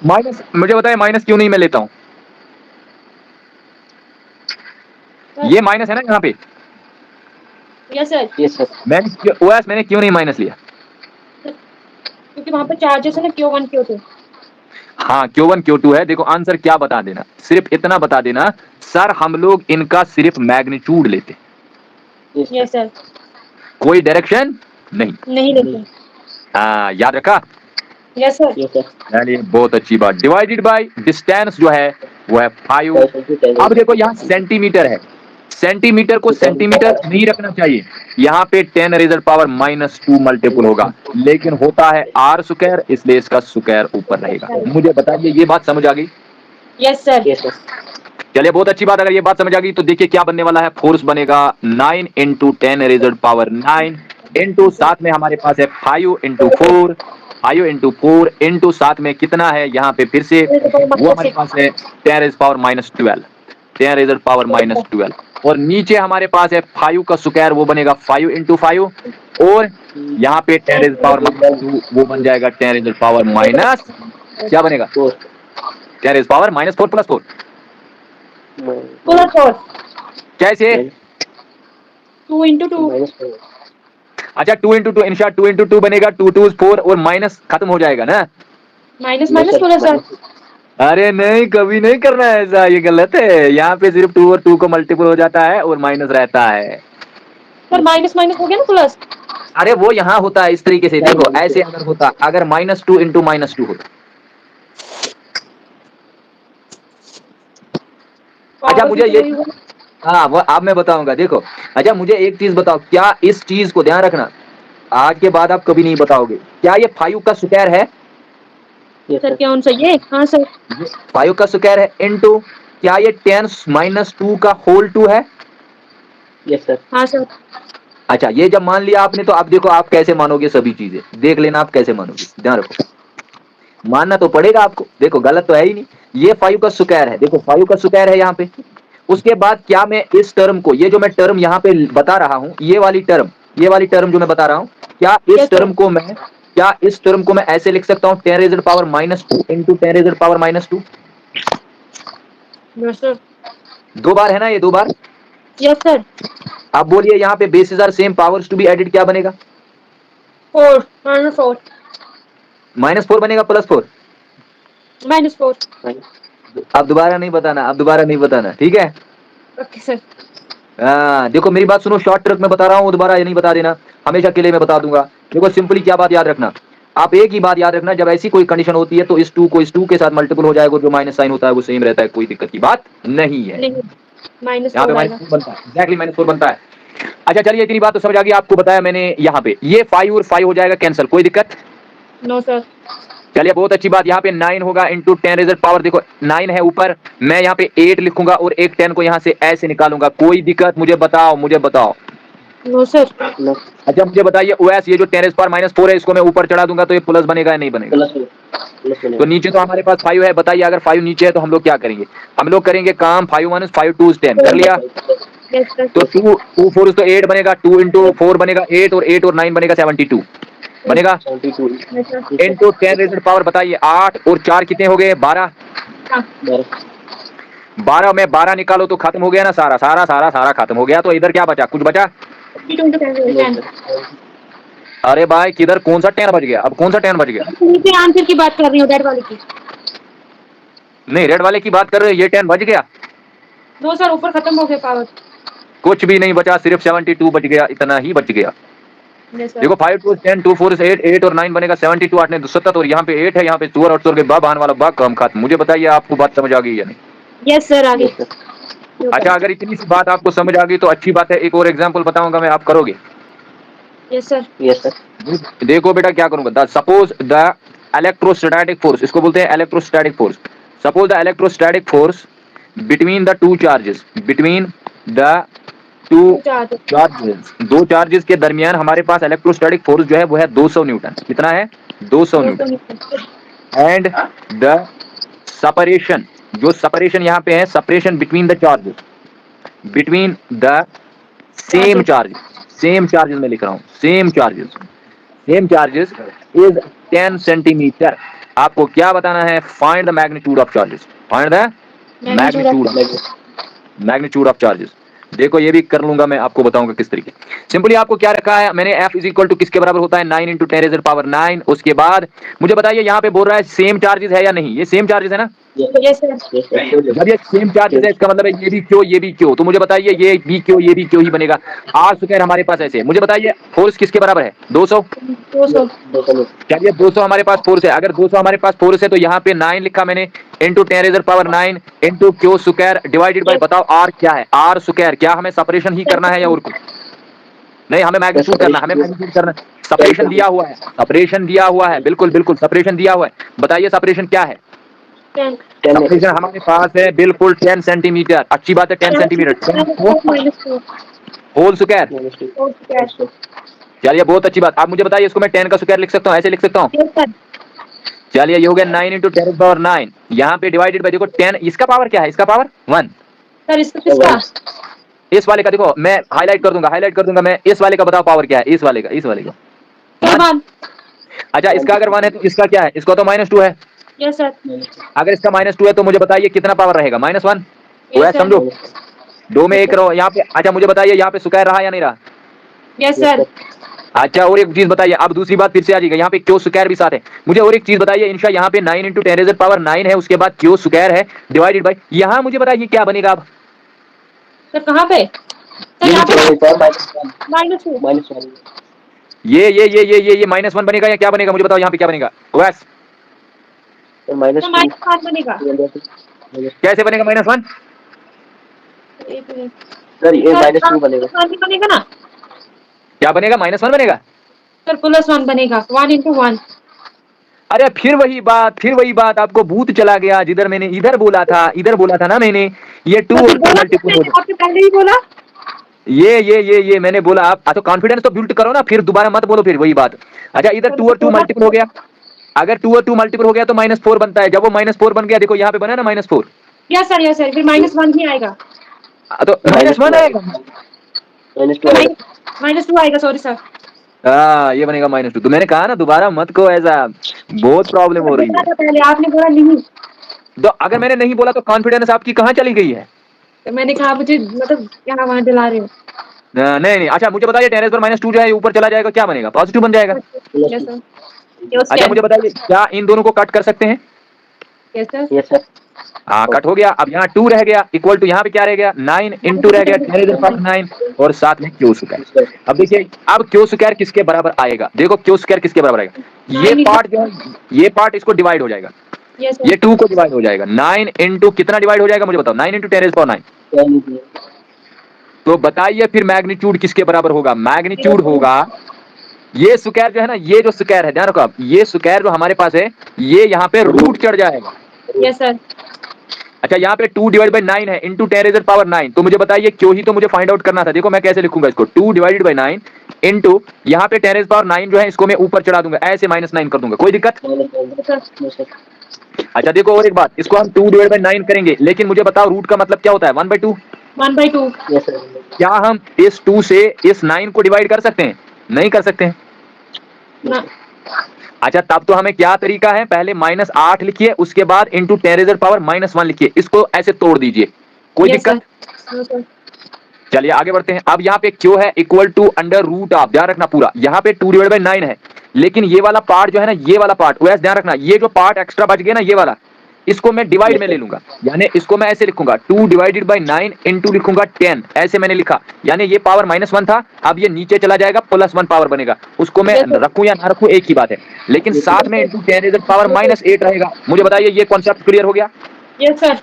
S1: माइनस मुझे बताए माइनस क्यों नहीं मैं लेता हूं, ये माइनस है ना यहाँ पे,
S2: यस सर,
S3: यस सर।
S1: मैंने क्यों नहीं माइनस लिया,
S2: क्योंकि वहां पे चार्जेस है ना Q1 Q2।
S1: हाँ Q1 Q2 है। देखो आंसर क्या बता देना, सिर्फ इतना बता देना सर हम लोग इनका सिर्फ मैग्नीट्यूड लेते,
S2: यस सर,
S1: कोई डायरेक्शन नहीं
S2: लेते।
S1: हाँ याद रखा,
S2: यस सर,
S3: यस सर।
S1: चलिए बहुत अच्छी बात। डिवाइडेड बाय डिस्टेंस जो है वो है 5। अब देखो यहाँ सेंटीमीटर है, सेंटीमीटर को सेंटीमीटर नहीं रखना चाहिए, यहाँ पे 10⁻⁻² मल्टीपल होगा, लेकिन होता है r स्क्वायर, इसलिए इसका स्क्वायर ऊपर रहेगा। मुझे बताइए ये बात समझ आ गई?
S2: Yes sir,
S3: yes sir.
S1: चलिए बहुत अच्छी बात, अगर ये बात समझ आ गई तो देखिए क्या बनने वाला है, फोर्स बनेगा 9 इंटू 10⁻⁹ इंटू साथ में हमारे पास है 5 इंटू 4 इंटू साथ में कितना है यहाँ पे फिर से वो हमारे पास है 10⁻⁻12 और नीचे हमारे पास है 5 का स्क्वायर, वो बनेगा 5 इंटू 5 और यहाँ पे 10⁻⁻2 वो बन जाएगा 10⁻⁻, क्या बनेगा 10⁻⁻4 प्लस 4 कैसे
S2: 2 इंटू 2।
S1: अच्छा 2 इंटू 2 इंशाल्लाह 2 इंटू 2 बनेगा, 2 2 4 और माइनस खत्म हो जाएगा ना,
S2: माइनस प्लस सर।
S1: अरे नहीं कभी नहीं करना है ऐसा, ये गलत है, यहाँ पे सिर्फ 2 और 2 को मल्टीपल हो जाता है और माइनस रहता है।
S2: सर माइनस हो गया ना प्लस,
S1: अरे वो यहाँ होता है इस तरीके से, देखो ऐसे अगर होता, अगर -2 इंटू -2 होता। अच्छा मुझे ये, हाँ वो अब मैं बताऊंगा, देखो अच्छा मुझे एक चीज बताओ, क्या इस चीज को ध्यान रखना, आज के बाद आप कभी नहीं बताओगे, क्या ये 5 का स्क्वायर है?
S2: सर क्या उनसे ये, हाँ सर
S1: 5 का स्क्वायर है इंटू क्या ये 10⁻² का होल 2 है?
S3: Yes sir.
S2: हाँ सर।
S1: अच्छा ये जब मान लिया आपने तो अब देखो आप कैसे मानोगे, सभी चीजें देख लेना आप कैसे मानोगे, ध्यान रखो, मानना तो पड़ेगा आपको, देखो गलत तो है ही नहीं, ये 5 का स्क्वायर है, देखो 5 का स्क्वायर है यहाँ पे, उसके बाद क्या मैं इस टर्म को, ये जो मैं टर्म यहाँ पे बता रहा हूँ, ये वाली टर्म जो मैं बता रहा हूँ, क्या इस टर्म को मैं ऐसे लिख सकता हूँ 10⁻⁻² इंटू 10⁻⁻²?
S2: Yes sir.
S1: 2 बार है ना ये, 2 बार।
S2: Yes sir.
S1: आप बोलिए यहाँ पे basis are same, powers to be added क्या बनेगा?
S2: 4
S1: -4 बनेगा प्लस 4,
S2: -4।
S1: अब दोबारा नहीं बताना, ठीक है?
S2: Okay sir.
S1: हाँ देखो मेरी बात सुनो, शॉर्ट ट्रिक में बता रहा हूँ, दोबारा ये नहीं बता देना, हमेशा के लिए मैं बता दूंगा। देखो सिंपली क्या बात याद रखना, आप एक ही बात याद रखना, जब ऐसी कोई कंडीशन होती है तो इस 2 को इस 2 के साथ मल्टीपल हो जाएगा, जो माइनस साइन होता है वो सेम रहता है, कोई दिक्कत की बात नहीं है। यहाँ पे -4 बनता है, एग्जैक्टली -4 बनता है। अच्छा चलिए इतनी बात तो समझ आ गई, आपको बताया मैंने, यहाँ पे ये 5 और 5 हो जाएगा कैंसिल, कोई दिक्कत?
S2: No sir.
S1: चलिए बहुत अच्छी बात, यहाँ पे 9 होगा इंटू 10⁻⁻, देखो 9 है ऊपर, मैं यहाँ पे 8 लिखूंगा और एक 10 को यहाँ से ऐसे निकालूंगा, कोई दिक्कत? मुझे बताओ
S2: नो सर।
S1: अच्छा मुझे बताइए ओएस, ये जो 10⁻⁻4 है इसको मैं ऊपर चढ़ा दूंगा तो ये प्लस बनेगा या नहीं बनेगा? तो नीचे तो हमारे पास 5 है, बताइए अगर 5 नीचे है तो हम लोग क्या करेंगे, हम लोग करेंगे काम 5 1 5 2 10 कर लिया, तो 2 4 तो 8 बनेगा, 2 इंटू 4 बनेगा 8 और 8 और 9 बनेगा 72 बनेगा, इंटू 10⁻⁻, बताइए 8 और 4 कितने हो गए 12, 12 में 12 निकालो तो खत्म हो गया ना, सारा सारा सारा सारा खत्म हो गया। तो इधर क्या बचा, कुछ बचा?
S2: 52 into 10
S3: Yes,
S2: 10
S3: sir.
S1: अरे भाई किधर, कौन सा 10 बच गया? अब कौन सा 10 बच गया?
S2: नीचे आंसर की बात कर रही हूँ, रेड वाले की।
S1: नहीं, रेड वाले की बात कर रहे हो, ये 10 बच गया?
S2: नो सर, ऊपर खत्म हो गया पावर।
S1: कुछ भी नहीं बचा, सिर्फ 72 बच गया, इतना ही बच गया।
S2: Yes sir.
S1: देखो 5 2 10 2 4 8 8 और 9 बनेगा 72, 8 ने 77 और यहाँ पे 8 है, यहाँ पे 2 और 8 के बाद आने वाला भाग कम खत्म। मुझे बताइए आपको बात समझ आ गई या नहीं?
S2: यस सर, आगे।
S3: Yes, sir.
S1: अच्छा, अगर इतनी सी बात आपको समझ आ गई तो अच्छी बात है। एक और एग्जांपल बताऊंगा मैं, आप करोगे?
S2: Yes sir.
S3: Yes, sir.
S1: देखो बेटा क्या करूंगा, सपोज द इलेक्ट्रोस्टैटिक फोर्स, इसको बोलते हैं electrostatic force. Suppose the electrostatic force between the two charges, between the two charges, दो चार्जेस के दरमियान हमारे पास इलेक्ट्रोस्टैटिक फोर्स जो है वो है 200 न्यूटन। कितना है? 200 न्यूटन। एंड द सेपरेशन, जो सेपरेशन यहाँ पे है, separation between the charges, between the same charges, same charges में लिख रहा हूँ, same charges, same charges is 10 centimetre. आपको क्या बताना है? Find the magnitude of charges, find the magnitude of charges. देखो ये भी कर लूंगा मैं, आपको बताऊंगा किस तरीके। सिंपली आपको क्या रखा है मैंने, F इज इक्वल टू किसके बराबर होता है? 9 इंटू 10 पावर 9। उसके बाद मुझे बताइए यहाँ पे बोल रहा है सेम चार्जेस है या नहीं? ये सेम चार्जेस है ना?
S2: Yes sir.
S3: Yes, sir.
S1: जब ये सेम चार्जेस है इसका मतलब है ये भी क्यों, ये भी क्यों। तो मुझे बताइए ये भी क्यों, ये भी क्यों ही बनेगा। आर स्क्वायर हमारे पास ऐसे है। मुझे बताइए फोर्स किसके बराबर है? 200।
S2: 200।
S1: चलिए 200 हमारे पास फोर्स है। अगर 200 हमारे पास फोर्स है तो यहाँ पे 9 लिखा मैंने, into 10 power 9 into q square divided by, बताओ आर क्या है? R square. क्या हमें सेपरेशन ही करना है या और कुछ नहीं? हमें मैग्नीट्यूड करना, हमें मैग्नीट्यूड करना। सेपरेशन दिया हुआ है, सेपरेशन दिया हुआ है, बिल्कुल बिल्कुल सेपरेशन दिया हुआ है। बताइए सेपरेशन क्या है?
S2: 10।
S1: सेपरेशन हमारे पास है बिल्कुल 10 सेंटीमीटर। अच्छी बात है, 10 सेंटीमीटर होल स्क्वायर। चलिए बहुत अच्छी बात। आप मुझे बताइए इसको मैं 10 का स्क्वायर लिख सकता हूँ, ऐसे लिख सकता हूँ?
S2: Yes sir.
S1: चलिए ये हो गया 9 इंटू 10 पावर 9, यहाँ पे डिवाइडेड बाय, देखो 10, इसका पावर क्या है? इसका पावर 1।
S2: सर इसका किसका?
S1: इस वाले का देखो मैं हाईलाइट कर दूंगा, हाईलाइट कर दूंगा मैं। इस वाले का बताओ पावर क्या है? इस वाले का, इस वाले का।
S2: सर 1।
S1: अच्छा इसका अगर 1 है तो इसका क्या है? इसका तो -2 है।
S2: Yes sir.
S1: अगर इसका -2 है तो मुझे बताइए कितना पावर रहेगा? -1। वो है,
S2: यस सर।
S1: समझो 2 में 1 रहो यहाँ पे। अच्छा मुझे बताइए यहाँ पे स्क्वायर रहा या नहीं रहा?
S2: Yes sir.
S1: अच्छा और एक चीज बताइए, अब दूसरी बात फिर से आ जाएगा, यहाँ पे क्यू स्क्वायर भी साथ है। मुझे और एक चीज बताइए इंशा, यहाँ पे 9 इंटू 10 पावर 9 है, उसके बाद क्यू स्क्वायर है डिवाइडेड बाय, यहाँ मुझे बताइए क्या बनेगा अब?
S2: सर कहाँ पे? सर यहाँ पे -2।
S3: -1.
S1: ये -1 बनेगा या क्या बनेगा? मुझे बताओ यहाँ पे क्या बनेगा? बस
S3: Sir, minus
S2: सर
S3: 2.
S2: -5 बनेगा।
S1: कैसे बनेगा -1?
S2: एक मिनट।
S3: सर ये
S2: सर
S3: -2 बनेगा.
S2: +1 बनेगा ना?
S1: क्या बनेगा? -1 बनेगा।
S2: सर +1 बनेगा, 1 into 1।
S1: अरे फिर वही बात, फिर वही बात, आपको भूत चला गया। जिधर मैंने इधर बोला था, इधर बोला था ना मैंने, ये 2 और 2 मल्टीपल हो जाए।
S2: आपने पहले ही बोला।
S1: ये मैंने बोला। आप तो कॉन्फिडेंस तो बिल्ड करो ना, फिर दोबारा मत बोलो फिर वही बात। अच्छा इधर 2 और 2 मल्टीपल हो गया। अगर 2 और 2 मल्टीपल हो गया तो -4 बनता है। जब वो -4 बन गया, देखो यहाँ पे बना ना -4,
S2: यस सर, फिर -1 ही आएगा।
S1: तो -1 आएगा।
S3: -2 आएगा.
S2: -2 आएगा, सॉरी सर।
S1: हाँ ये बनेगा -2। तो मैंने कहा ना दोबारा मत को, ऐसा बहुत प्रॉब्लम हो रही है।
S2: पहले आपने बोला नहीं,
S1: तो अगर मैंने नहीं बोला तो कॉन्फिडेंस आपकी कहाँ चली गई है?
S2: तो मैंने कहा मुझे मतलब यहाँ वहाँ दिला रहे हो।
S1: नहीं। अच्छा मुझे बताइए 10 पर -2 जो है ऊपर चला जाएगा, क्या बनेगा? पॉजिटिव बन जाएगा।
S2: Yes sir.
S1: अच्छा मुझे बताइए क्या इन दोनों को कट कर सकते हैं?
S2: Yes sir.
S3: Yes, sir.
S1: हाँ कट हो गया। अब यहाँ 2 रह गया, इक्वल टू यहाँ पे क्या रह गया? 9 इंटू रह गया 10⁻9 और साथ में क्यू स्क्वायर। अब देखिए अब क्यू स्क्वायर किसके बराबर आएगा? देखो क्यू स्क्वायर किसके बराबर आएगा? ये पार्ट जो है, ये पार्ट इसको डिवाइड हो जाएगा,
S2: यस
S1: ये 2 को डिवाइड हो जाएगा। 9 इंटू कितना डिवाइड हो जाएगा? मुझे बताओ। 9 इंटू 10⁻9। तो बताइए फिर मैग्नीट्यूड किसके बराबर होगा? मैग्नीट्यूड होगा ये स्क्वायर जो है ना, ये जो स्क्वायर है, ध्यान रखो आप, ये स्क्वायर जो हमारे पास है ये यहाँ पे रूट चढ़ जाएगा।
S2: Yes sir.
S1: अच्छा यहाँ पे 2 डिवाइड बाई 9 है इंटू 10⁻9। तो मुझे बताइए क्यों ही तो मुझे फाइंड आउट करना था। देखो मैं कैसे लिखूंगा इसको, 2 डिवाइडेड बाई 9 इंटू यहाँ पे 10⁻9 जो है इसको मैं ऊपर चढ़ा दूंगा, ऐसे -9 कर दूंगा, कोई दिक्कत? अच्छा देखो और एक बात, इसको हम 2 डिवाइड बाई 9 करेंगे, लेकिन मुझे बताओ रूट का मतलब क्या होता है? 1/2।
S2: 1/2।
S3: Yes, sir.
S1: क्या हम इस 2 से इस 9 को डिवाइड कर सकते हैं? नहीं कर सकते हैं।
S2: ना।
S1: अच्छा, तब तो हमें क्या तरीका है, पहले -8 लिखिए, उसके बाद इंटू 10⁻⁻1 लिखिए, इसको ऐसे तोड़ दीजिए, कोई
S2: Yes,
S1: दिक्कत?
S2: sir. No, sir.
S1: चलिए आगे बढ़ते हैं। अब यहाँ पे क्यों है equal to under root of, ध्यान रखना पूरा, यहाँ पे 2/9 है, लेकिन ये वाला पार्ट जो है ना, ये वाला पार्ट वैसे ध्यान रखना, ये जो पार्ट एक्स्ट्रा बच गया ना, ये वाला, इसको मैं डिवाइड में ले लूंगा, यानी इसको मैं ऐसे लिखूंगा 2/9 इंटू लिखूंगा 10, ऐसे मैंने लिखा, यानी ये पावर -1 था, अब ये नीचे चला जाएगा, +1 पावर बनेगा, उसको मैं रखूं या ना रखूं एक ही बात है, लेकिन साथ में इंटू 10⁻⁻8 रहेगा। मुझे बताइए ये कॉन्सेप्ट क्लियर हो गया?
S2: Yes, sir.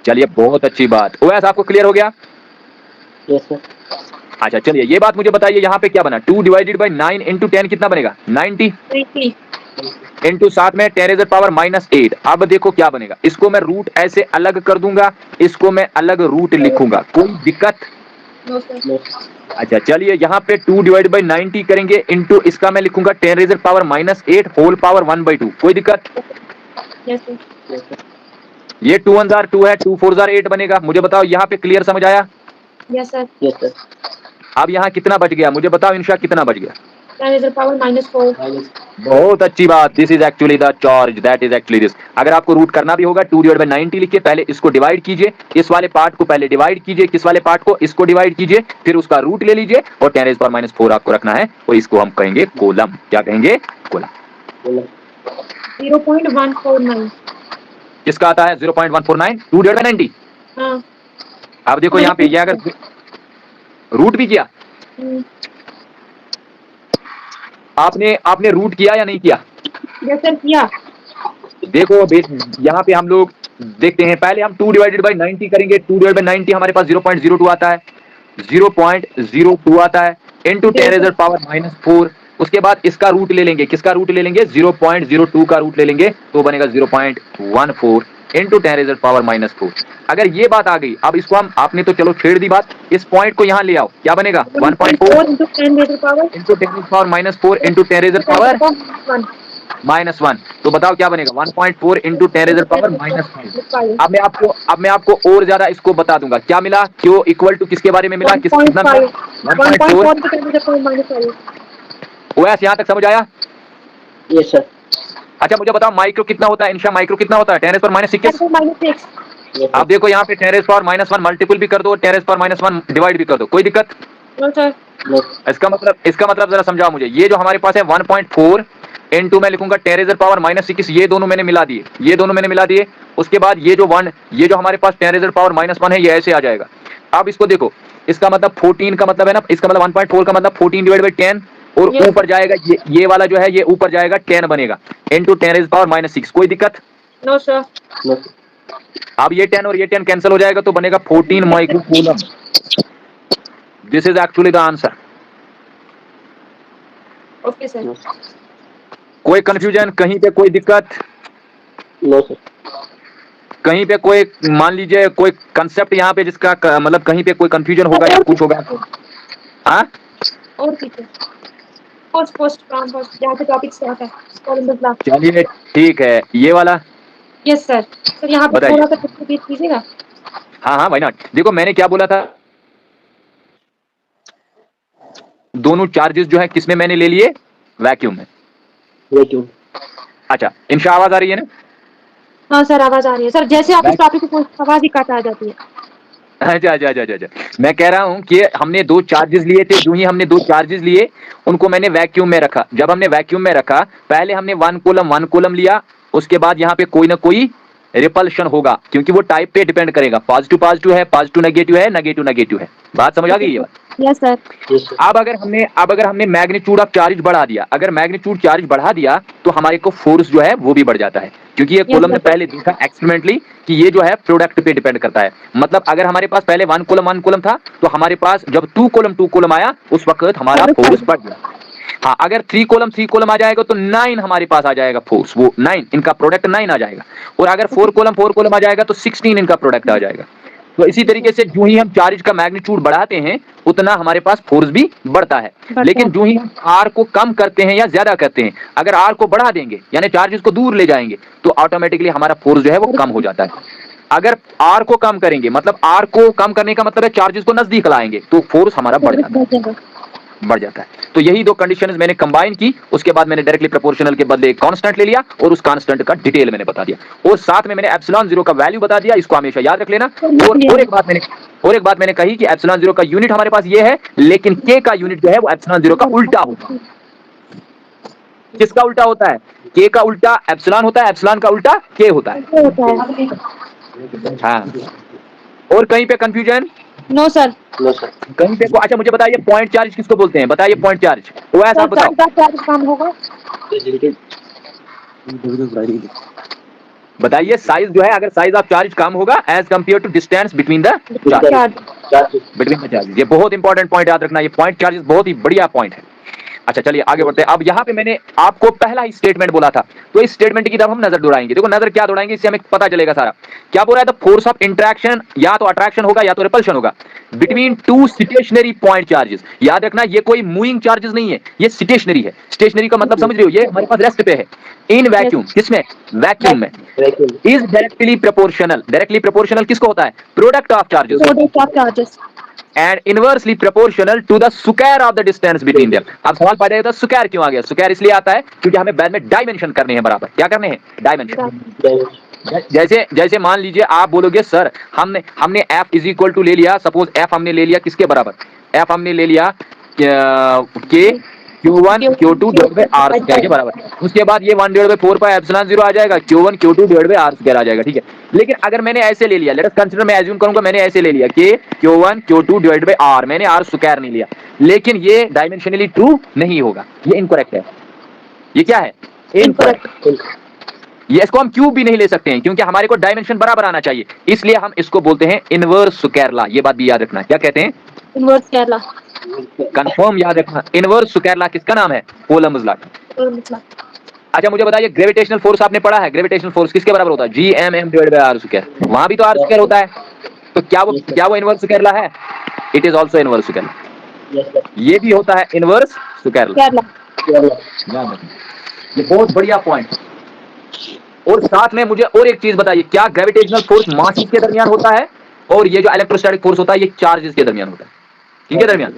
S1: चलिए बहुत अच्छी बात, वैसे आपको क्लियर हो गया?
S3: Yes sir.
S1: अच्छा चलिए ये बात मुझे बताइए, यहाँ पे क्या बना, 2/9 इंटू 10 कितना बनेगा, 90
S2: 90.
S1: इंटू साथ में 10⁻⁻8। अब देखो क्या बनेगा, इसको मैं रूट ऐसे अलग कर दूंगा, इसको मैं अलग रूट लिखूंगा, कोई दिक्कत?
S2: No, sir.
S1: अच्छा चलिए यहाँ पे 2/90 करेंगे, इंटू इसका मैं लिखूंगा 10⁻⁻8 होल पावर 1/2, कोई दिक्कत?
S2: Yes, sir.
S1: ये 2 1 जार 2 है, 2 4 जार 8 बनेगा। मुझे बताओ यहाँ पे क्लियर समझ आया?
S2: Yes, sir.
S3: Yes sir.
S1: अब यहाँ कितना बच गया, मुझे बताओ इंशा कितना बच गया?
S2: 10⁻⁻4.
S3: माइनस
S1: बहुत अच्छी बात, this is actually the charge, that is actually this. अगर आपको रूट करना भी होगा 2/90 लिखिए, पहले इसको डिवाइड कीजिए, इस वाले पार्ट को पहले डिवाइड कीजिए, किस वाले पार्ट को, इसको डिवाइड कीजिए, फिर उसका रूट ले लीजिए, और 10⁻⁻4 आपको रखना है, और इसको हम कहेंगे कोलम। क्या कहेंगे? कोलम।
S2: 0.149.
S1: किसका आता है 0.149? 2/90।
S2: हाँ.
S1: अब देखो यहाँ पे ये अगर रूट भी किया,
S2: हम्म.
S1: आपने रूट किया या नहीं किया?
S2: Yes, sir. किया.
S1: देखो यहाँ पे हम लोग देखते हैं, पहले हम 2/90 करेंगे, 2/90 हमारे पास 0.02 आता है, 0.02 आता है, इंटू 10⁻⁻4, उसके बाद इसका रूट ले लेंगे, किसका रूट ले लेंगे, 0.02 का रूट ले लेंगे, तो बनेगा 0.14 इंटू 10⁻⁻4। अगर ये बात आ गई, अब इसको हम, आपने तो चलो छेड़ दी बात, इस पॉइंट को यहाँ ले आओ, क्या बनेगा 1.4
S2: into 10⁻⁻1.
S1: इंटू 10⁻⁻4 इंटू 10⁻⁻1, तो बताओ क्या बनेगा 1.4 इंटू 10⁻⁻1। अब मैं आपको और ज्यादा इसको बता दूंगा, क्या मिला, क्यों इक्वल टू किसके बारे में मिला, किस कितना 1.4।
S2: 1.4
S1: ओएस यहाँ तक समझ आया?
S3: Yes sir.
S1: अच्छा मुझे बताओ माइक्रो कितना होता है, इंशा माइक्रो कितना होता है, 10⁻⁻6।
S2: -6.
S1: अब देखो यहाँ पे 10⁻⁻1 मल्टीपल भी कर दो, 10⁻⁻1 डिवाइड भी कर दो, कोई दिक्कत?
S2: No, sir.
S1: इसका मतलब जरा समझाओ मुझे, ये जो हमारे पास है 1.4 इंटू मैं लिखूंगा 10⁻⁻6, ये दोनों मैंने मिला दिए, ये दोनों मैंने मिला दिए, उसके बाद ये जो हमारे पास 10⁻⁻1 है, ये ऐसे आ जाएगा। अब इसको देखो, इसका मतलब 14 का मतलब है ना, इसका मतलब 1.4 का मतलब 14/10, और
S2: Yes.
S1: ऊपर जाएगा ये वाला जो है, ये ऊपर जाएगा 10 बनेगा, इंटू 10⁻⁻6, कोई दिक्कत?
S2: No, sir.
S1: अब ये 10 और ये 10 कैंसिल हो जाएगा, तो बनेगा 14 micro coulomb. This is actually the answer.
S2: Okay, sir.
S1: कोई कंफ्यूजन, कहीं पे कोई दिक्कत,
S3: नो सर।
S1: कहीं पे कोई, मान लीजिए कोई कंसेप्ट यहाँ पे जिसका मतलब कहीं पे कोई कंफ्यूजन होगा या कुछ होगा? हाँ
S2: और पीछे फर्स्ट काम फर्स्ट जहाँ पे टॉपिक स्टार्ट है कॉलम द ब्लॉक।
S1: चलिए ठीक है, ये वाला
S2: यस सर। सर यहाँ पे
S1: बताइए।
S2: थोड़ा सा कुछ रिपीट कीजिएगा।
S1: हाँ व्हाई नॉट। देखो मैंने क्या बोला था, दोनों चार्जेस जो है किसमें मैंने ले लिए, वैक्यूम में।
S3: वैक्यूम।
S1: अच्छा इंशा आवाज आ रही है ना?
S2: हाँ सर आवाज आ रही है सर, जैसे आप इस टॉपिक को आवाज ही कट आ जाती है।
S1: अच्छा मैं कह रहा हूं कि हमने दो चार्जेस लिए थे, जो ही हमने दो चार्जेस लिए उनको मैंने वैक्यूम में रखा। जब हमने वैक्यूम में रखा, पहले हमने वन कॉलम लिया, उसके बाद यहाँ पे कोई ना कोई रिपल्शन होगा, क्योंकि वो टाइप पे डिपेंड करेगा, पॉजिटिव है, पॉजिटिव नेगेटिव है, नेगेटिव है। बात समझ आ गई ये बात?
S2: Yes sir.
S1: अब अगर हमने मैग्नीट्यूड ऑफ चार्ज बढ़ा दिया, अगर मैग्नीट्यूड चार्ज बढ़ा दिया तो हमारे को फोर्स जो है वो भी बढ़ जाता है, क्योंकि ये कॉलम ने पहले देखा एक्सपेरिमेंटली कि ये जो है प्रोडक्ट पे डिपेंड करता है। मतलब अगर हमारे पास पहले वन कॉलम था, तो हमारे पास जब टू कॉलम आया उस वक्त हमारा फोर्स बढ़ गया। हाँ, अगर थ्री कॉलम आ जाएगा तो 9 हमारे पास आ जाएगा फोर्स, वो 9 इनका प्रोडक्ट 9 आ जाएगा। और अगर फोर कॉलम आ जाएगा तो 16 इनका प्रोडक्ट आ जाएगा। तो इसी तरीके से जो ही हम चार्ज का मैग्नीट्यूड बढ़ाते हैं उतना हमारे पास फोर्स भी बढ़ता है। लेकिन जो ही हम आर को कम करते हैं या ज्यादा करते हैं, अगर आर को बढ़ा देंगे यानी चार्जेस को दूर ले जाएंगे, तो ऑटोमेटिकली हमारा फोर्स जो है वो कम हो जाता है। अगर आर को कम करेंगे, मतलब आर को कम करने का मतलब है चार्जेस को नजदीक लाएंगे, तो फोर्स हमारा बढ़ जाता है। बढ़ जाता है। तो यही दो कंडीशंस मैंने कंबाइन की, उसके बाद मैंने डायरेक्टली प्रोपोर्शनल के बदले एक कांस्टेंट ले लिया और उस कांस्टेंट का डिटेल मैंने बता दिया और साथ में मैंने एप्सिलॉन जीरो का वैल्यू बता दिया, इसको हमेशा याद रख लेना। और एक बात मैंने कही कि एप्सिलॉन जीरो का यूनिट हमारे पास ये है, लेकिन के का यूनिट जो है वो एप्सिलॉन जीरो का उल्टा होता है। किसका उल्टा होता है? के का उल्टा एप्सिलॉन होता है, एप्सिलॉन का उल्टा के होता है। हाँ, और कहीं पे confusion?
S2: No sir.
S3: No sir.
S1: कहीं पे को अच्छा मुझे बताइए पॉइंट चार्ज किसको बोलते हैं? बताइए पॉइंट चार्ज। वो ऐसा बताओ,
S2: चार्ज कम होगा।
S1: बताइए साइज जो है, अगर साइज ऑफ चार्ज कम होगा as compare to distance between the
S3: charge.
S1: Between the charge. ये बहुत इंपॉर्टेंट पॉइंट याद रखना, ये पॉइंट चार्जेस बहुत ही बढ़िया पॉइंट है। अच्छा चलिए आगे बढ़ते हैं। अब यहाँ पे मैंने आपको पहला ही स्टेटमेंट बोला था, तो इस स्टेटमेंट की तरफ हम नजर दौड़ाएंगे। देखो नजर क्या दौड़ाएंगे, इससे हमें पता चलेगा सारा। क्या बोल रहा है? द फोर्स ऑफ इंटरेक्शन या तो अट्रैक्शन होगा या तो रिपल्शन होगा between two stationary point charges. याद रखना ये कोई मूविंग चार्जेस नहीं है, ये स्टेशनरी है। स्टेशनरी का मतलब समझ रहे हो, ये हमारे पास रेस्ट पे है। इन वैक्यूम, किसमें? वैक्यूम में। Is directly proportional. Directly proportional किसको होता है? Product of charges and inversely proportional to the square of the distance between them। अब सवाल पैदा होता है स्क्वायर क्यों आ गया? स्क्वायर इसलिए आता है क्योंकि हमें बाद में डायमेंशन करने हैं बराबर। क्या करने हैं? डायमेंशन। जैसे मान लीजिए आप बोलोगे सर हमने f इज इक्वल टू ले लिया, सपोज f हमने ले लिया किसके बराबर? f हमने ले लिया के Q1 Q2 divide by R square के बराबर। उसके बाद ये 1 डिवाइड बाय 4 पाई एप्सिलॉन 0 आ जाएगा, Q1 Q2 divide by R square आ जाएगा। ठीक है, लेकिन अगर मैंने ऐसे ले लिया, लेट अस कंसीडर, मैं एज्यूम करूंगा मैंने ऐसे ले लिया कि Q1 Q2 divide by R, मैंने R स्क्वायर नहीं लिया, लेकिन ये डायमेंशनली ट्रू नहीं होगा, ये इनकरेक्ट है। ये क्या है? इनकरेक्ट। ये इसको हम क्यूब भी नहीं ले सकते हैं क्योंकि हमारे को डायमेंशन बराबर आना चाहिए, इसलिए हम इसको बोलते हैं इनवर्स स्क्वायर लॉ। ये बात भी याद रखना। क्या कहते हैं?
S2: Inverse square law.
S1: कंफर्म याद रखना। इनवर्स स्क्वायर लॉ किसका नाम है? Coulomb's law. अच्छा मुझे बताइए ग्रेविटेशनल फोर्स आपने पढ़ा है? ग्रेविटेशनल फोर्स किसके बराबर होता है? Gm divide by R square. वहां भी तो R स्क्वायर होता है, तो क्या वो इनवर्स स्क्वायर लॉ है? It is also inverse square law. ये भी होता है इनवर्स स्क्वायर लॉ। ये बहुत बढ़िया पॉइंट। और साथ में मुझे और एक चीज बताइए, क्या ग्रेविटेशनल फोर्स मासेस के दरमियान होता है और ये जो इलेक्ट्रोस्टैटिक फोर्स होता है ये चार्जेस के दरमियान होता है? किनके दरमियान?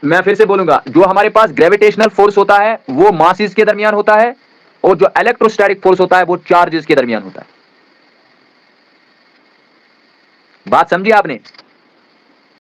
S1: मैं फिर से बोलूंगा, जो हमारे पास ग्रेविटेशनल फोर्स होता है वो मासेस के दरमियान होता है और जो इलेक्ट्रोस्टैटिक फोर्स होता है वो चार्जेस के दरमियान होता है। बात समझी आपने?